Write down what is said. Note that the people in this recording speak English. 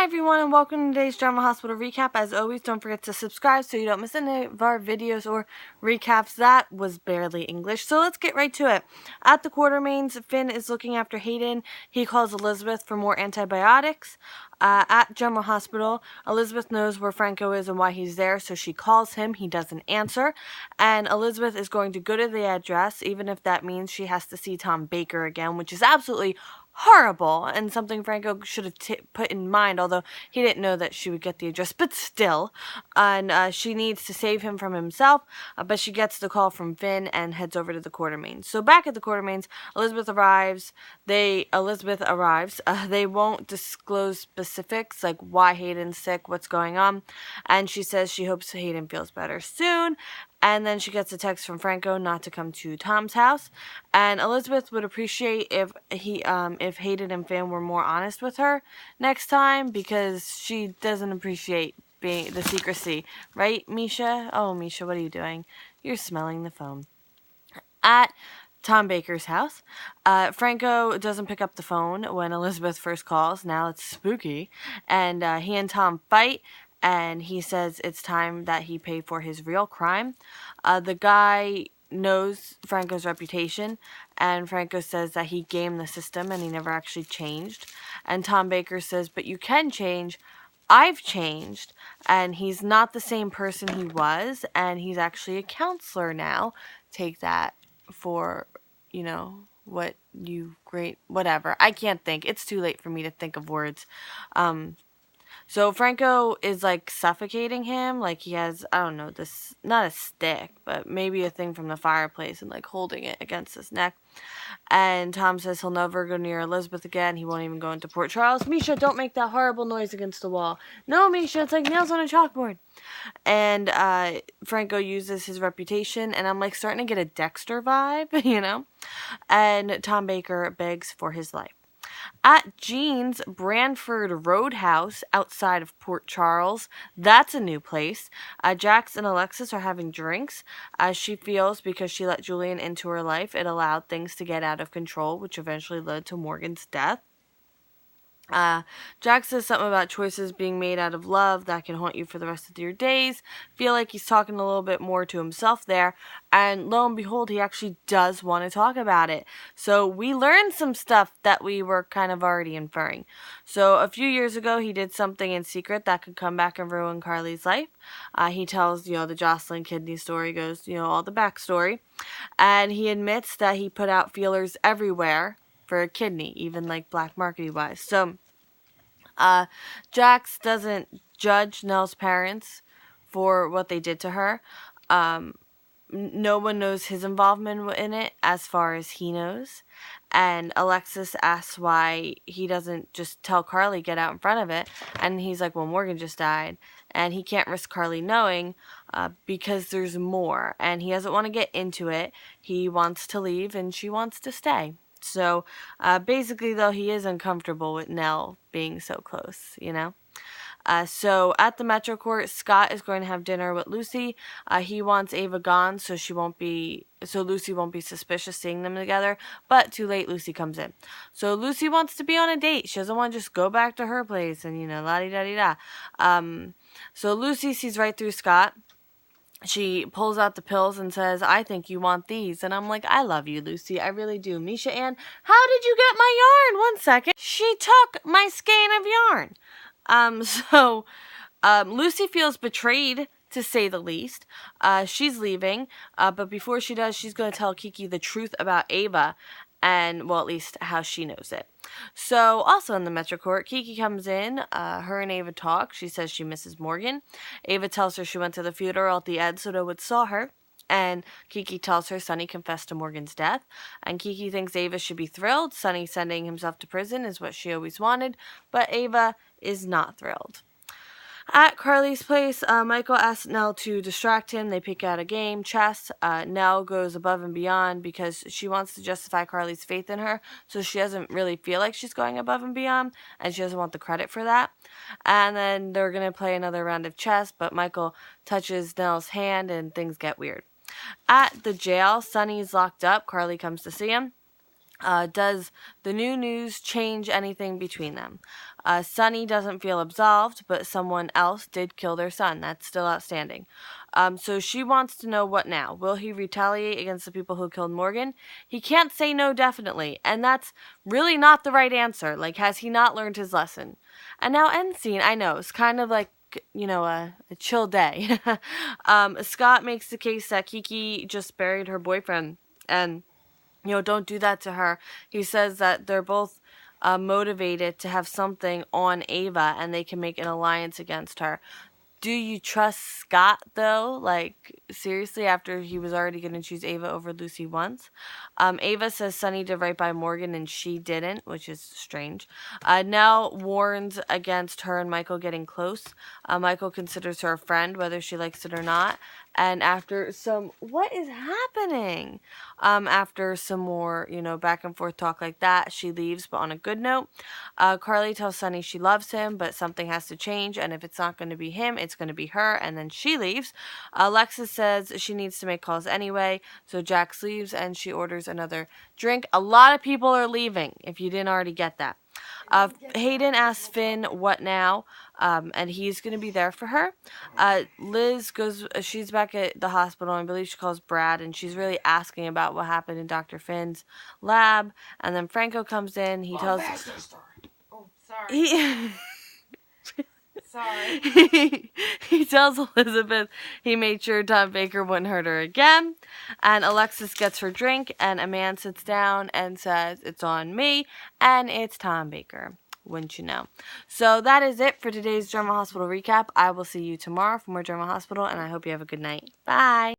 Hi everyone and welcome to today's Drama Hospital recap. As always, don't forget to subscribe so you don't miss any of our videos or recaps. That was barely English, so let's get right to it. At the Quartermains, Finn is looking after Hayden. He calls Elizabeth for more antibiotics. At General Hospital, Elizabeth knows where Franco is and why he's there, so she calls him. He doesn't answer, and Elizabeth is going to go to the address, even if that means she has to see Tom Baker again, which is absolutely horrible and something Franco should have put in mind, although he didn't know that she would get the address, but still. And she needs to save him from himself, but she gets the call from Finn and heads over to the Quartermains. So back at the Quartermains, Elizabeth arrives. They won't disclose specifics, like why Hayden's sick, what's going on, and she says she hopes Hayden feels better soon. And then she gets a text from Franco not to come to Tom's house. And Elizabeth would appreciate if Hayden and Finn were more honest with her next time, because she doesn't appreciate the secrecy. Right, Misha? Oh, Misha, what are you doing? You're smelling the phone. At Tom Baker's house, Franco doesn't pick up the phone when Elizabeth first calls. Now it's spooky. And he and Tom fight. And he says it's time that he pay for his real crime. The guy knows Franco's reputation, and Franco says that he gamed the system and he never actually changed. And Tom Baker says, but you can change. I've changed, and he's not the same person he was, and he's actually a counselor now. Take that for, whatever. I can't think. It's too late for me to think of words. So Franco is like suffocating him, like he has, I don't know, this, not a stick, but maybe a thing from the fireplace, and like holding it against his neck. And Tom says he'll never go near Elizabeth again. He won't even go into Port Charles. Misha, don't make that horrible noise against the wall. No, Misha, it's like nails on a chalkboard. And Franco uses his reputation, and I'm like starting to get a Dexter vibe, And Tom Baker begs for his life. At Jean's Branford Roadhouse outside of Port Charles. That's a new place. JAX and Alexis are having drinks. She feels because she let Julian into her life, it allowed things to get out of control, which eventually led to Morgan's death. Jack says something about choices being made out of love that can haunt you for the rest of your days. Feel like he's talking a little bit more to himself there. And lo and behold, he actually does want to talk about it. So we learned some stuff that we were kind of already inferring. So a few years ago, he did something in secret that could come back and ruin Carly's life. He tells, the Jocelyn kidney story, goes, all the backstory. And he admits that he put out feelers everywhere for a kidney, even like black market wise. So Jax doesn't judge Nell's parents for what they did to her. No one knows his involvement in it as far as he knows. And Alexis asks why he doesn't just tell Carly, get out in front of it. And he's like, well, Morgan just died. And he can't risk Carly knowing because there's more. And he doesn't want to get into it. He wants to leave and she wants to stay. So, basically, though, he is uncomfortable with Nell being so close, So, at the Metro Court, Scott is going to have dinner with Lucy. He wants Ava gone so Lucy won't be suspicious seeing them together. But too late, Lucy comes in. So, Lucy wants to be on a date. She doesn't want to just go back to her place and, la-di-da-di-da. So, Lucy sees right through Scott. She pulls out the pills and says, I think you want these. And I'm like, I love you, Lucy. I really do. Misha Ann, how did you get my yarn? 1 second. She took my skein of yarn. Lucy feels betrayed, to say the least. She's leaving. But before she does, she's going to tell Kiki the truth about Ava. And, well, at least how she knows it. So, also in the Metro Court, Kiki comes in. Her and Ava talk. She says she misses Morgan. Ava tells her she went to the funeral at the Ed so no one saw her. And Kiki tells her Sonny confessed to Morgan's death. And Kiki thinks Ava should be thrilled. Sonny sending himself to prison is what she always wanted. But Ava is not thrilled. At Carly's place, Michael asks Nell to distract him. They pick out a game, chess. Nell goes above and beyond because she wants to justify Carly's faith in her, so she doesn't really feel like she's going above and beyond, and she doesn't want the credit for that. And then they're going to play another round of chess, but Michael touches Nell's hand and things get weird. At the jail, Sonny's locked up. Carly comes to see him. Does the new news change anything between them? Sunny doesn't feel absolved, but someone else did kill their son. That's still outstanding. So she wants to know what now. Will he retaliate against the people who killed Morgan? He can't say no definitely, and that's really not the right answer. Like, has he not learned his lesson? And now end scene, I know, it's kind of like, a chill day. Scott makes the case that Kiki just buried her boyfriend, and don't do that to her. He says that they're both motivated to have something on Ava, and they can make an alliance against her. Do you trust Scott, though? Like, seriously, after he was already going to choose Ava over Lucy once? Ava says Sunny did right by Morgan and she didn't, which is strange. Nell warns against her and Michael getting close. Michael considers her a friend, whether she likes it or not. And after some, what is happening? After some more, back and forth talk like that, she leaves, but on a good note. Carly tells Sunny she loves him, but something has to change, and if it's not going to be him, it's going to be her, and then she leaves. Alexis says she needs to make calls anyway, so JAX leaves, and she orders another drink. A lot of people are leaving, if you didn't already get that. Hayden asks Finn what now, and he's going to be there for her. Liz she's back at the hospital, and I believe she calls Brad, and she's really asking about what happened in Dr. Finn's lab, and then Franco comes in. He tells... Oh, sorry. Sorry. He tells Elizabeth he made sure Tom Baker wouldn't hurt her again. And Alexis gets her drink, and a man sits down and says, "It's on me," and it's Tom Baker. Wouldn't you know? So that is it for today's Drama Hospital recap. I will see you tomorrow for more Drama Hospital, and I hope you have a good night. Bye!